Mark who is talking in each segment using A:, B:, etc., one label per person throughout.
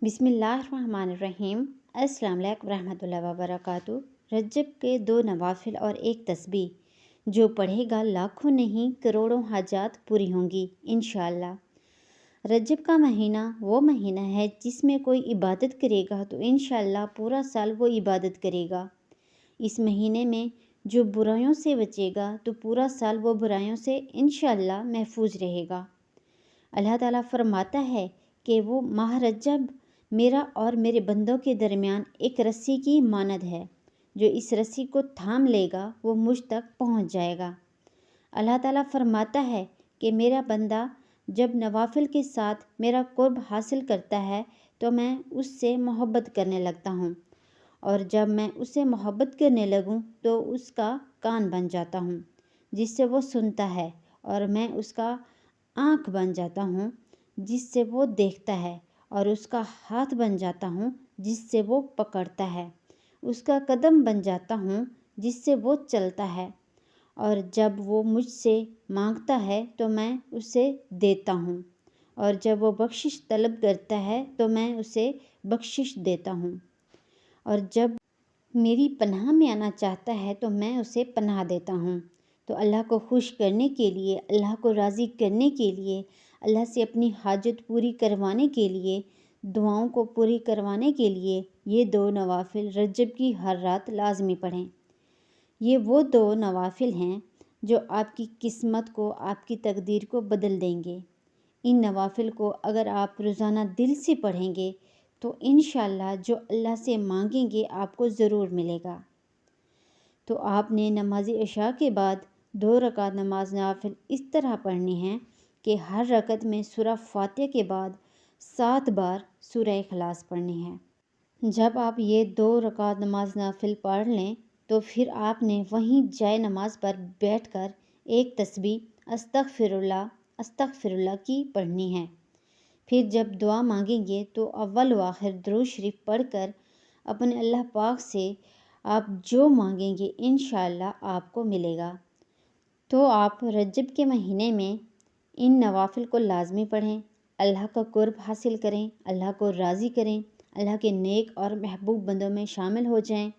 A: बिस्मिल्लाहिर्रहमानिर्रहीम। अस्सलाम वालेकुम रहमतुल्लाहि व बरकातुहू। रजब के 2 नवाफिल और एक तस्बीह जो पढ़ेगा लाखों नहीं करोड़ों हाजात पूरी होंगी इंशाअल्लाह। रजब का महीना वो महीना है जिसमें कोई इबादत करेगा तो इंशाअल्लाह पूरा साल वो इबादत करेगा। इस महीने में जो बुराइयों से बचेगा तो पूरा साल वो बुराइयों से इंशाअल्लाह महफूज रहेगा। अल्लाह ताला फरमाता है कि वो माह रजब मेरा और मेरे बंदों के दरमियान एक रस्सी की मानद है, जो इस रस्सी को थाम लेगा वो मुझ तक पहुंच जाएगा। अल्लाह ताला फरमाता है कि मेरा बंदा जब नवाफिल के साथ मेरा कुर्ब हासिल करता है तो मैं उससे मोहब्बत करने लगता हूँ, और जब मैं उससे मोहब्बत करने लगूँ तो उसका कान बन जाता हूँ जिससे वो सुनता है, और मैं उसका आँख बन जाता हूँ जिससे वो देखता है, और उसका हाथ बन जाता हूँ जिससे वो पकड़ता है, उसका कदम बन जाता हूँ जिससे वो चलता है, और जब वो मुझसे मांगता है तो मैं उसे देता हूँ, और जब वो बख्शिश तलब करता है तो मैं उसे बख्शिश देता हूँ, और जब मेरी पनाह में आना चाहता है तो मैं उसे पनाह देता हूँ। तो अल्लाह को खुश करने के लिए, अल्लाह को राज़ी करने के लिए, अल्लाह से अपनी हाजत पूरी करवाने के लिए, दुआओं को पूरी करवाने के लिए ये 2 नवाफिल रजब की हर रात लाजमी पढ़ें। ये वो 2 नवाफिल हैं जो आपकी किस्मत को, आपकी तकदीर को बदल देंगे। इन नवाफिल को अगर आप रोज़ाना दिल से पढ़ेंगे तो इंशाअल्लाह जो अल्लाह से मांगेंगे आपको ज़रूर मिलेगा। तो आपने नमाज इशा के बाद 2 रकात नमाज नवाफिल इस तरह पढ़नी है कि हर रकत में सूरह फातिहा के बाद 7 बार सूरह इखलास पढ़नी है। जब आप ये 2 रकात नमाज नवाफिल पढ़ लें तो फिर आपने वहीं जाए नमाज पर बैठकर एक तस्बीह अस्तगफिरुल्लाह अस्तगफिरुल्लाह की पढ़नी है। फिर जब दुआ मांगेंगे तो अव्वल व आखिर दुरूद शरीफ पढ़कर अपने अल्लाह पाक से आप जो मांगेंगे इंशाअल्लाह आपको मिलेगा। तो आप रजब के महीने में इन नवाफिल को लाजमी पढ़ें, अल्लाह का कुर्ब हासिल करें, अल्लाह को राज़ी करें, अल्लाह के नेक और महबूब बंदों में शामिल हो जाएं।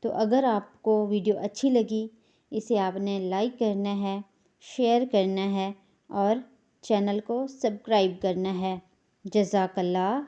A: तो अगर आपको वीडियो अच्छी लगी, इसे आपने लाइक करना है, शेयर करना है और चैनल को सब्सक्राइब करना है। जज़ाकल्लाह।